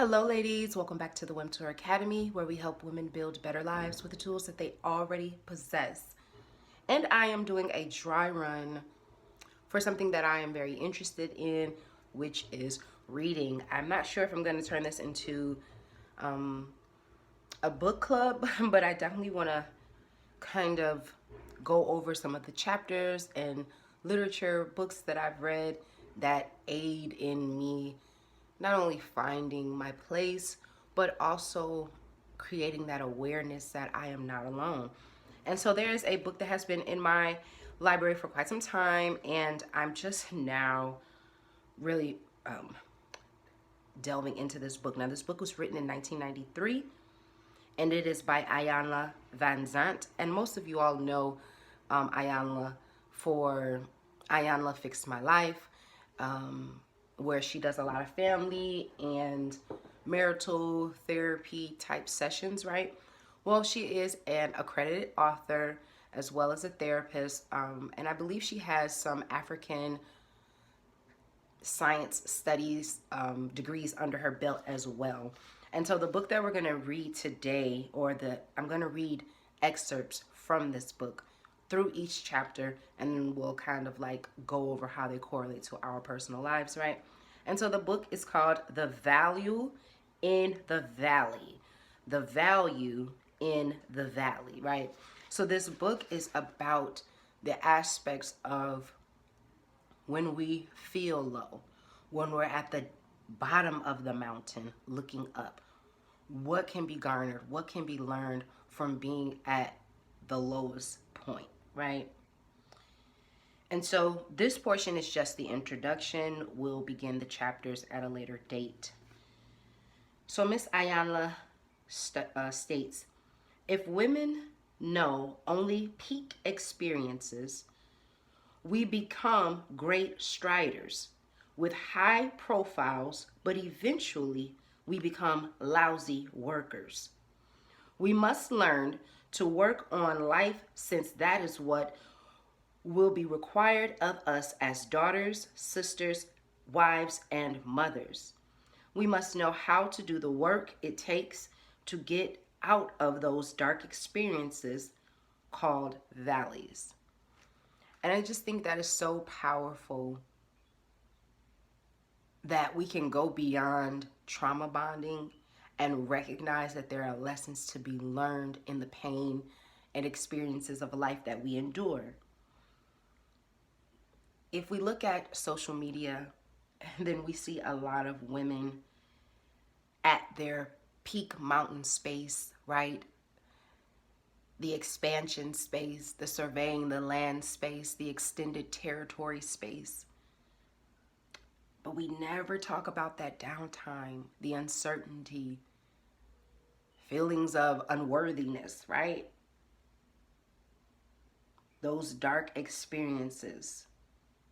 Hello, ladies. Welcome back to the Wemtor Academy, where we help women build better lives with the tools that they already possess. And I am doing a dry run for something that I am very interested in, which is reading. I'm not sure if I'm going to turn this into a book club, but I definitely want to kind of go over some of the chapters and literature books that I've read that aid in me not only finding my place, but also creating that awareness that I am not alone. And so there is a book that has been in my library for quite some time, and I'm just now really delving into this book. Now, this book was written in 1993, and it is by Iyanla Vanzant. And most of you all know Iyanla for Iyanla Fixed My Life, where she does a lot of family and marital therapy type sessions, right? Well, she is an accredited author as well as a therapist, and I believe she has some African science studies degrees under her belt as well. And so the book that we're going to read today, I'm going to read excerpts from this book through each chapter, and then we'll kind of like go over how they correlate to our personal lives, right? And so the book is called The Value in the Valley. The Value in the Valley, right? So this book is about the aspects of when we feel low, when we're at the bottom of the mountain looking up. What can be garnered? What can be learned from being at the lowest point, right? And so this portion is just the introduction. We'll begin the chapters at a later date. So Miss Iyanla states, if women know only peak experiences, we become great striders with high profiles, but eventually we become lousy workers. We must learn to work on life, since that is what will be required of us as daughters, sisters, wives, and mothers. We must know how to do the work it takes to get out of those dark experiences called valleys. And I just think that is so powerful that we can go beyond trauma bonding and recognize that there are lessons to be learned in the pain and experiences of a life that we endure. If we look at social media, then we see a lot of women at their peak mountain space, right? The expansion space, the surveying the land space, the extended territory space. But we never talk about that downtime, the uncertainty, feelings of unworthiness, right? Those dark experiences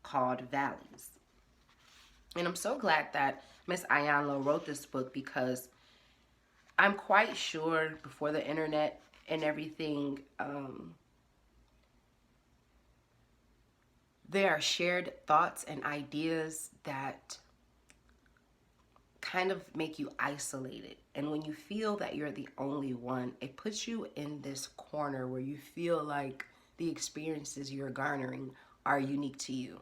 called valleys. And I'm so glad that Miss Iyanla wrote this book, because I'm quite sure before the internet and everything, there are shared thoughts and ideas that kind of make you isolated. And when you feel that you're the only one, it puts you in this corner where you feel like the experiences you're garnering are unique to you.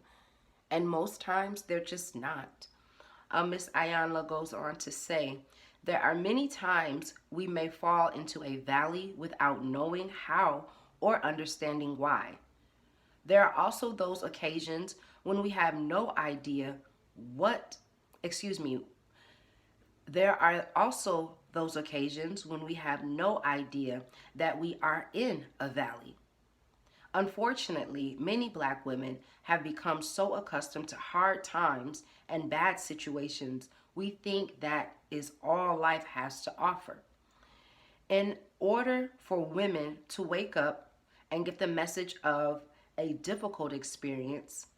And most times they're just not. Miss Iyanla goes on to say, there are many times we may fall into a valley without knowing how or understanding why. There are also those occasions when we have no idea there are also those occasions when we have no idea that we are in a valley. Unfortunately, many Black women have become so accustomed to hard times and bad situations, we think that is all life has to offer. In order for women to wake up and get the message of a difficult experience,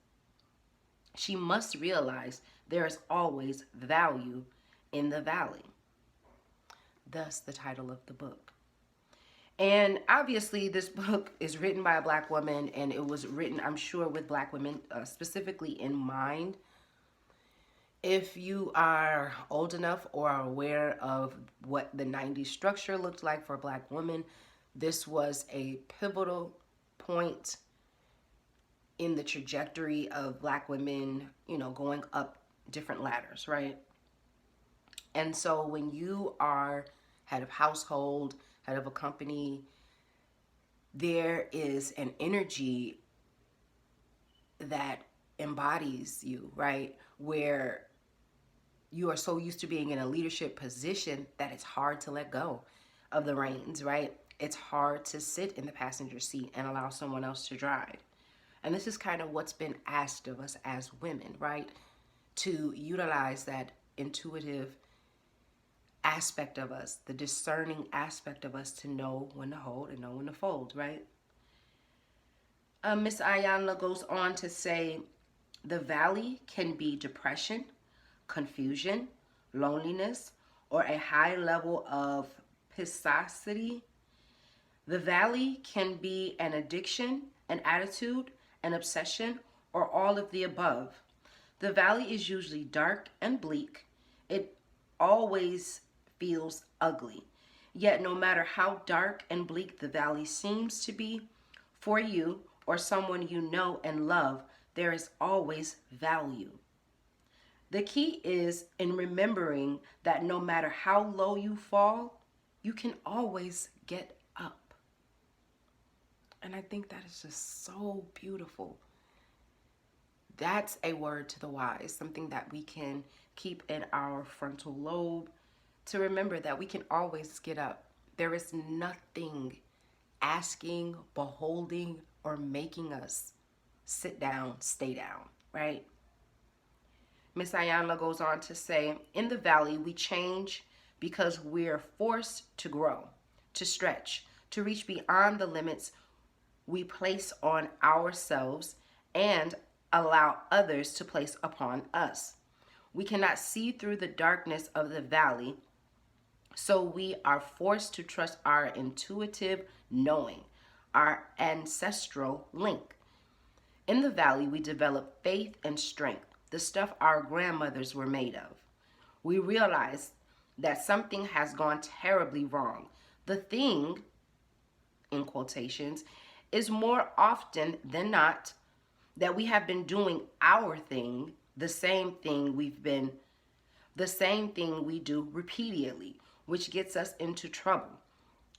she must realize there is always value in the valley. Thus the title of the book. And obviously this book is written by a Black woman, and it was written, I'm sure, with Black women specifically in mind. If you are old enough or are aware of what the 90s structure looked like for Black women, this was a pivotal point in the trajectory of Black women, going up different ladders, right? And so when you are head of household, head of a company, there is an energy that embodies you, right? Where you are so used to being in a leadership position that it's hard to let go of the reins, right? It's hard to sit in the passenger seat and allow someone else to drive. And this is kind of what's been asked of us as women, right? To utilize that intuitive aspect of us, the discerning aspect of us, to know when to hold and know when to fold, right? Miss Ayanla goes on to say, the valley can be depression, confusion, loneliness, or a high level of pissosity. The valley can be an addiction, an attitude, an obsession, or all of the above. The valley is usually dark and bleak. It always feels ugly. Yet no matter how dark and bleak the valley seems to be, for you or someone you know and love, there is always value. The key is in remembering that no matter how low you fall, you can always get up. And I think that is just so beautiful. That's a word to the wise, something that we can keep in our frontal lobe to remember that we can always get up. There is nothing asking, beholding, or making us sit down, stay down, right? Miss Ayanla goes on to say, in the valley, we change because we're forced to grow, to stretch, to reach beyond the limits we place on ourselves and allow others to place upon us. We cannot see through the darkness of the valley, so we are forced to trust our intuitive knowing, our ancestral link. In the valley, we develop faith and strength, the stuff our grandmothers were made of. We realize that something has gone terribly wrong. The thing, in quotations, is more often than not that we have been doing our thing, the same thing we do repeatedly, which gets us into trouble.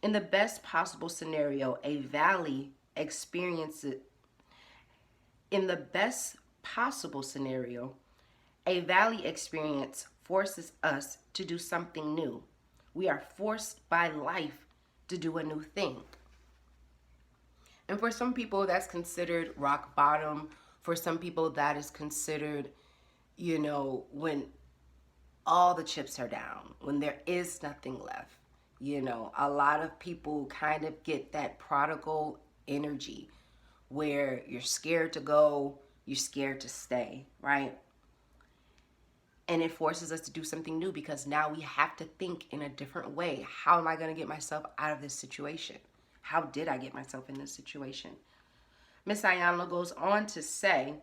In the best possible scenario, a valley experience forces us to do something new. We are forced by life to do a new thing. And for some people, that's considered rock bottom. For some people, that is considered, when all the chips are down, when there is nothing left. A lot of people kind of get that prodigal energy where you're scared to go, you're scared to stay, right? And it forces us to do something new because now we have to think in a different way. How am I going to get myself out of this situation? How did I get myself in this situation? Miss Ayanla goes on to say,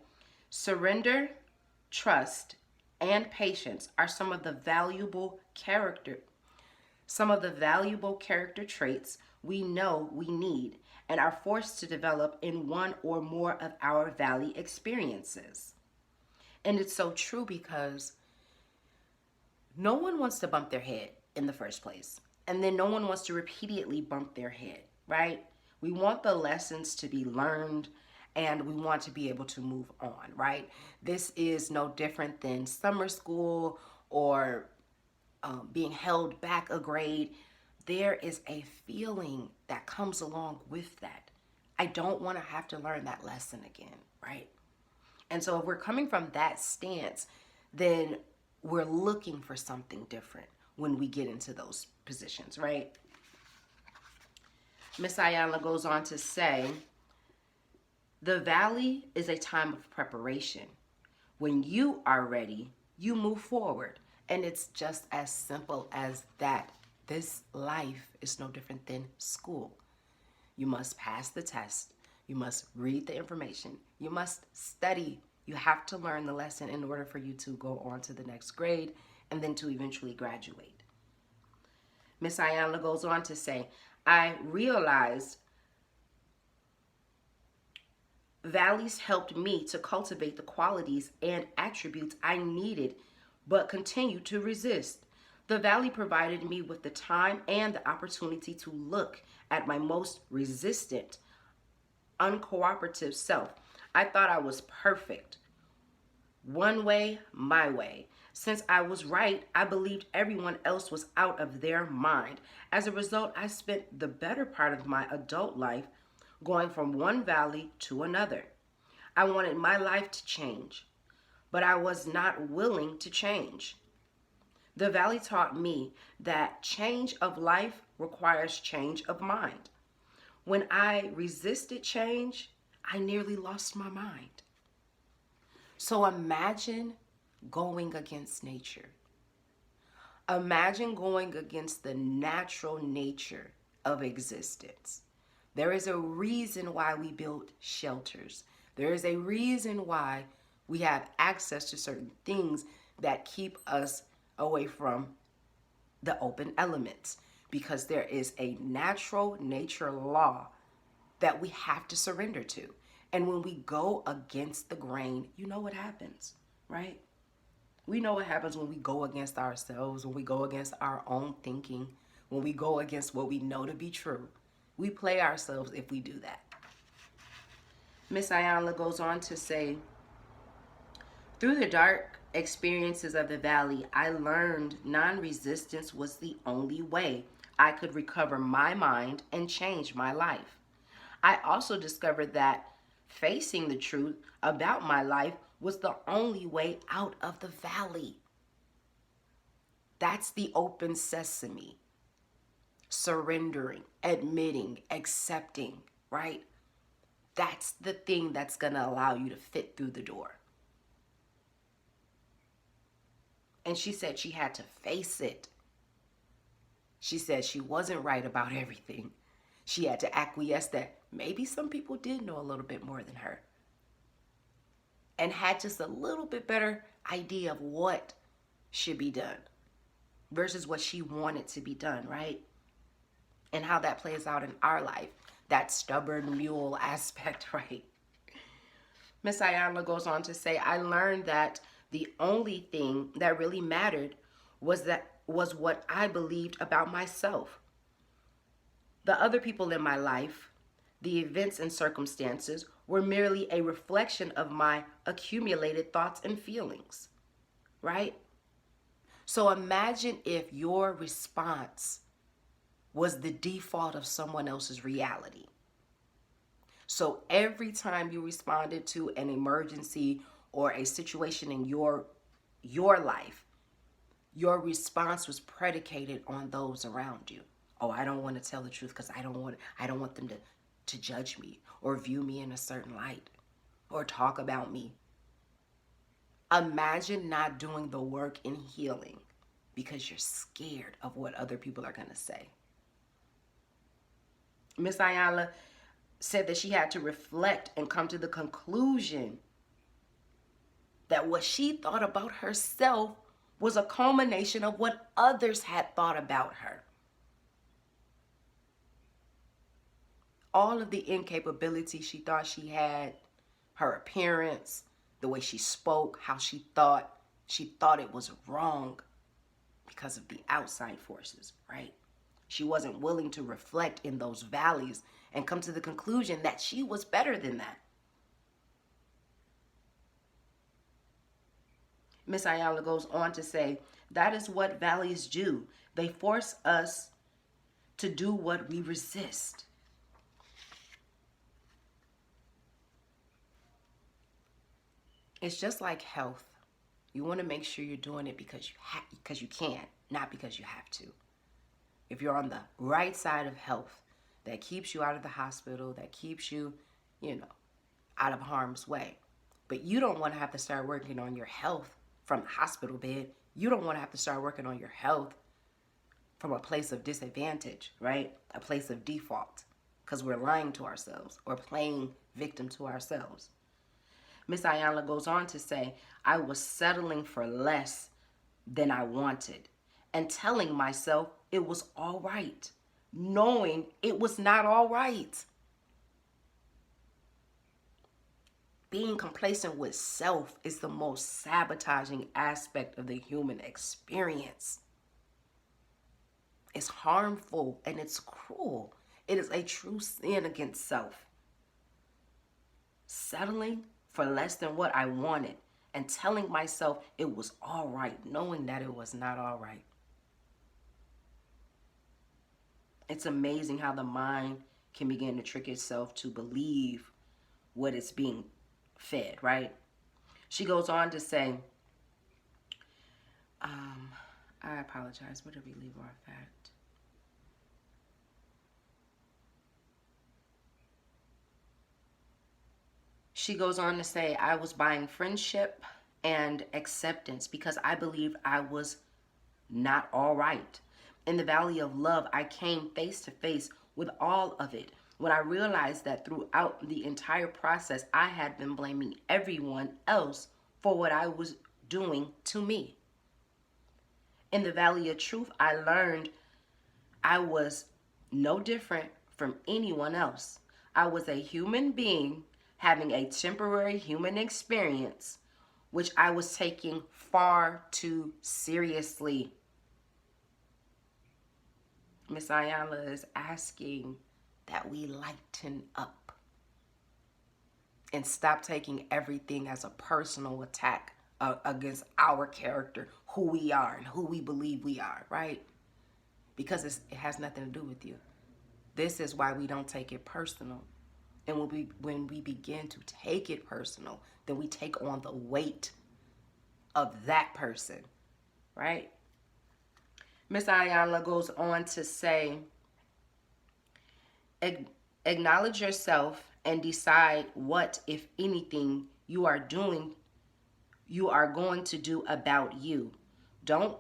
surrender, trust, and patience are some of the valuable character traits we know we need and are forced to develop in one or more of our valley experiences. And it's so true because no one wants to bump their head in the first place. And then no one wants to repeatedly bump their head, right? We want the lessons to be learned and we want to be able to move on, right? This is no different than summer school or being held back a grade. There is a feeling that comes along with that. I don't want to have to learn that lesson again, right? And so if we're coming from that stance, then we're looking for something different when we get into those positions, right? Miss Ayanla goes on to say, the valley is a time of preparation. When you are ready, you move forward. And it's just as simple as that. This life is no different than school. You must pass the test. You must read the information. You must study. You have to learn the lesson in order for you to go on to the next grade and then to eventually graduate. Miss Ayanla goes on to say, I realized valleys helped me to cultivate the qualities and attributes I needed but continued to resist. The valley provided me with the time and the opportunity to look at my most resistant, uncooperative self. I thought I was perfect. One way, my way. Since I was right, I believed everyone else was out of their mind. As a result, I spent the better part of my adult life going from one valley to another. I wanted my life to change, but I was not willing to change. The valley taught me that change of life requires change of mind. When I resisted change, I nearly lost my mind. So imagine going against nature. Imagine going against the natural nature of existence. There is a reason why we build shelters. There is a reason why we have access to certain things that keep us away from the open elements, because there is a natural nature law that we have to surrender to. And when we go against the grain, you know what happens, right? We know what happens when we go against ourselves, when we go against our own thinking, when we go against what we know to be true. We play ourselves if we do that. Miss Ayanla goes on to say, through the dark experiences of the valley, I learned non-resistance was the only way I could recover my mind and change my life. I also discovered that facing the truth about my life was the only way out of the valley. That's the open sesame. Surrendering, admitting, accepting, right? That's the thing that's going to allow you to fit through the door. And she said she had to face it. She said she wasn't right about everything. She had to acquiesce that maybe some people did know a little bit more than her and had just a little bit better idea of what should be done versus what she wanted to be done, right? And how that plays out in our life, that stubborn mule aspect, right? Miss Ayanla goes on to say, I learned that the only thing that really mattered was what I believed about myself. The other people in my life, the events and circumstances, were merely a reflection of my accumulated thoughts and feelings, right? So imagine if your response was the default of someone else's reality. So every time you responded to an emergency or a situation in your life, your response was predicated on those around you. Oh, I don't want to tell the truth because I don't want them to judge me or view me in a certain light or talk about me. Imagine not doing the work in healing because you're scared of what other people are going to say. Miss Ayanla said that she had to reflect and come to the conclusion that what she thought about herself was a culmination of what others had thought about her. All of the incapability she thought she had, her appearance, the way she spoke, how she thought it was wrong because of the outside forces, right? She wasn't willing to reflect in those valleys and come to the conclusion that she was better than that. Miss Ayanla goes on to say, that is what valleys do. They force us to do what we resist. It's just like health. You want to make sure you're doing it because you can, not because you have to. If you're on the right side of health, that keeps you out of the hospital, that keeps you, out of harm's way. But you don't want to have to start working on your health from the hospital bed. You don't want to have to start working on your health from a place of disadvantage, right? A place of default, because we're lying to ourselves or playing victim to ourselves. Miss Ayanla goes on to say, I was settling for less than I wanted and telling myself it was all right, knowing it was not all right. Being complacent with self is the most sabotaging aspect of the human experience. It's harmful and it's cruel. It is a true sin against self. Settling for less than what I wanted and telling myself it was all right, knowing that it was not all right. It's amazing how the mind can begin to trick itself to believe what it's being fed, right? She goes on to say, I apologize. Where did we leave off at? She goes on to say, I was buying friendship and acceptance because I believed I was not all right. In the valley of love, I came face to face with all of it when I realized that throughout the entire process, I had been blaming everyone else for what I was doing to me. In the valley of truth, I learned I was no different from anyone else. I was a human being having a temporary human experience, which I was taking far too seriously. Miss Ayanla is asking that we lighten up and stop taking everything as a personal attack against our character, who we are and who we believe we are, right? Because it has nothing to do with you. This is why we don't take it personal. And when we begin to take it personal, then we take on the weight of that person, right? Miss Ayanla goes on to say, acknowledge yourself and decide what, if anything, you are going to do about you. Do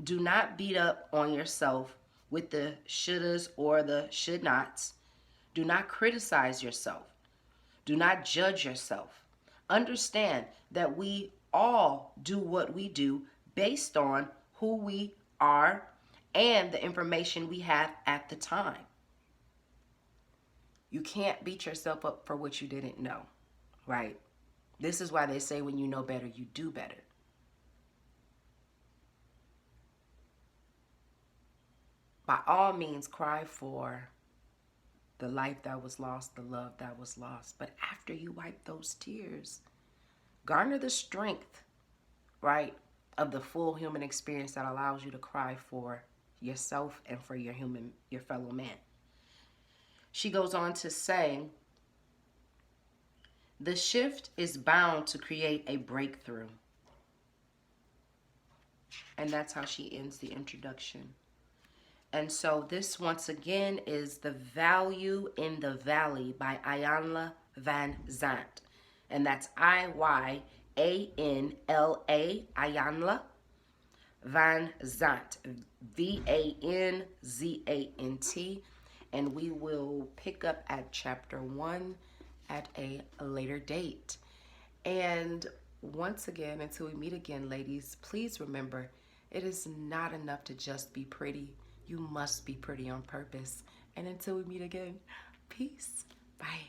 not beat up on yourself with the shouldas or the should nots. Do not criticize yourself. Do not judge yourself. Understand that we all do what we do based on who we are and the information we have at the time. You can't beat yourself up for what you didn't know, right? This is why they say when you know better, you do better. By all means, cry for the life that was lost, the love that was lost. But after you wipe those tears, garner the strength, right, of the full human experience that allows you to cry for yourself and for your fellow man. She goes on to say, the shift is bound to create a breakthrough. And that's how she ends the introduction. And so this, once again, is The Value in the Valley by Iyanla Vanzant. And that's Iyanla, Iyanla Vanzant, Vanzant. And we will pick up at chapter 1 at a later date. And once again, until we meet again, ladies, please remember, it is not enough to just be pretty. You must be pretty on purpose. And until we meet again, peace. Bye.